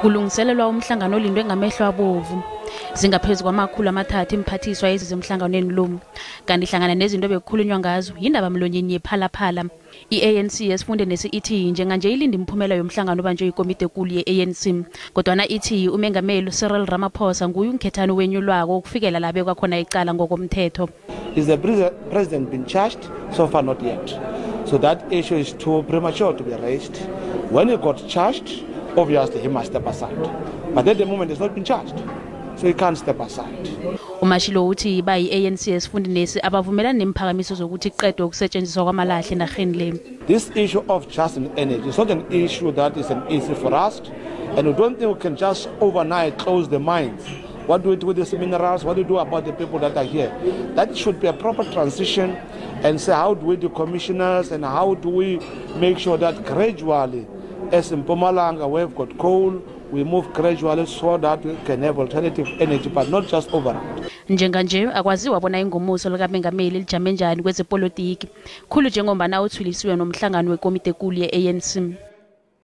kulungiselelwa umhlangano olindwe ngamehlo abovu zingaphezulu kwamakhulu amathathu imphathiswa ezizemhlanganweni lo kanti ihlangana nezinto bekukhulunywa ngazo yindaba mlonyeni ye-Phala i-ANC yesifunde ithi njenganje ilinda imiphumela yomhlangano obanjwe ikomite ekulu ye-ANC kodwa ithi umengameli Cyril Ramaphosa nguye umkhethane wenyulwako ukufikela labe kwakhona icala ngokomthetho. Is the president been charged? So far not yet. So that issue is too premature to be raised. When he got charged, obviously he must step aside. But at the moment he's not been charged. So he can't step aside. UMashilo uthi ba i-ANC yesifunde abavumelana nemphakamiso zokuthi iqedwe ukusetshenziswa kwamalahle enarheni le. This issue of just and energy is not an issue that is an easy for us, and we don't think we can just overnight close the mines. What do we do with these minerals? What do we do about the people that are here? That should be a proper transition and say how do we do commissioners and how do we make sure that gradually, as in eMpumalanga we've got coal, we move gradually so that we can have alternative energy but not just overnight. Njenganje akwaziwa bona ingomuso likaMengameli lijame njani kwezepolitiki khulu njengoba na uthulisiwe nomhlangano wekomite ekulu ye-ANC.